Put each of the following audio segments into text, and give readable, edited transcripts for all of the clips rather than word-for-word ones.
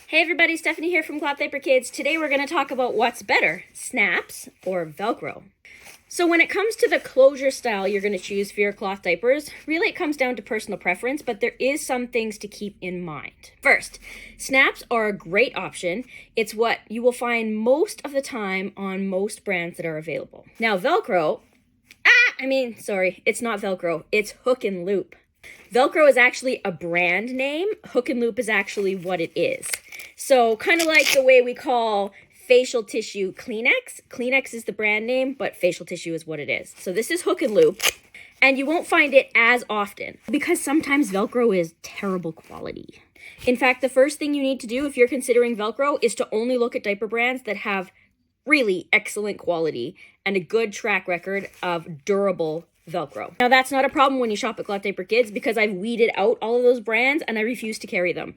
Hey everybody, Stephanie here from Cloth Diaper Kids. Today we're going to talk about what's better, snaps or Velcro. So when it comes to the closure style you're going to choose for your cloth diapers, really it comes down to personal preference, but there is some things to keep in mind. First, snaps are a great option. It's what you will find most of the time on most brands that are available. Now Velcro, it's not Velcro, it's hook and loop. Velcro is actually a brand name. Hook and loop is actually what it is. So kind of like the way we call facial tissue Kleenex. Kleenex is the brand name, but facial tissue is what it is. So this is hook and loop, and you won't find it as often because sometimes Velcro is terrible quality. In fact, the first thing you need to do if you're considering Velcro is to only look at diaper brands that have really excellent quality and a good track record of durable Velcro. Now that's not a problem when you shop at Cloth Diaper Kids because I've weeded out all of those brands and I refuse to carry them.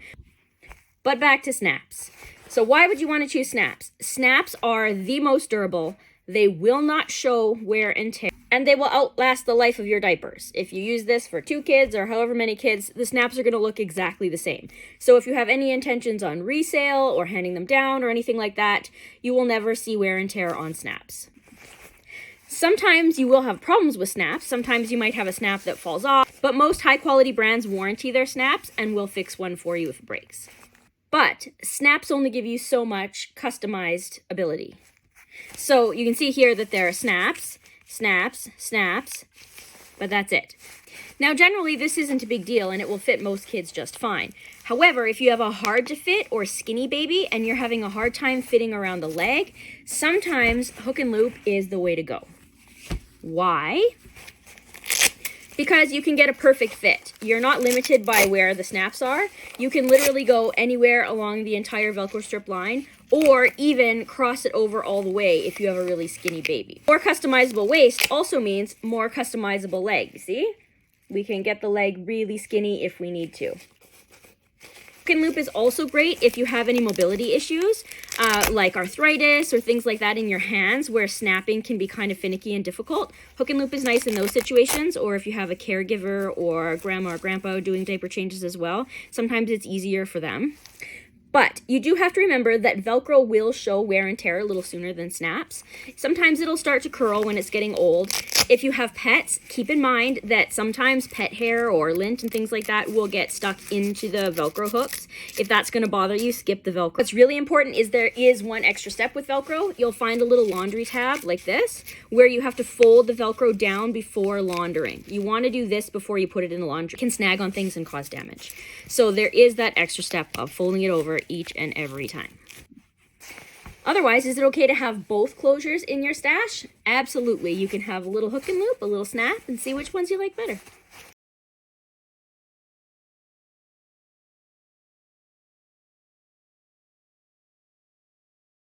But back to snaps. So why would you want to choose snaps? Snaps are the most durable. They will not show wear and tear, and they will outlast the life of your diapers. If you use this for 2 kids or however many kids, the snaps are going to look exactly the same. So if you have any intentions on resale or handing them down or anything like that, you will never see wear and tear on snaps. Sometimes you will have problems with snaps. Sometimes you might have a snap that falls off, but most high quality brands warranty their snaps and will fix one for you if it breaks. But snaps only give you so much customized ability. So you can see here that there are snaps, snaps, snaps, but that's it. Now generally this isn't a big deal and it will fit most kids just fine. However, if you have a hard to fit or skinny baby and you're having a hard time fitting around the leg, sometimes hook and loop is the way to go. Why? Because you can get a perfect fit. You're not limited by where the snaps are. You can literally go anywhere along the entire Velcro strip line or even cross it over all the way if you have a really skinny baby. More customizable waist also means more customizable leg. See? We can get the leg really skinny if we need to. Hook and loop is also great if you have any mobility issues, like arthritis or things like that in your hands where snapping can be kind of finicky and difficult. Hook and loop is nice in those situations, or if you have a caregiver or grandma or grandpa doing diaper changes as well. Sometimes it's easier for them. But you do have to remember that Velcro will show wear and tear a little sooner than snaps. Sometimes it'll start to curl when it's getting old. If you have pets, keep in mind that sometimes pet hair or lint and things like that will get stuck into the Velcro hooks. If that's going to bother you, skip the Velcro. What's really important is there is one extra step with Velcro. You'll find a little laundry tab like this where you have to fold the Velcro down before laundering. You want to do this before you put it in the laundry. It can snag on things and cause damage. So there is that extra step of folding it over each and every time. Otherwise, is it okay to have both closures in your stash? Absolutely. You can have a little hook and loop, a little snap, and see which ones you like better.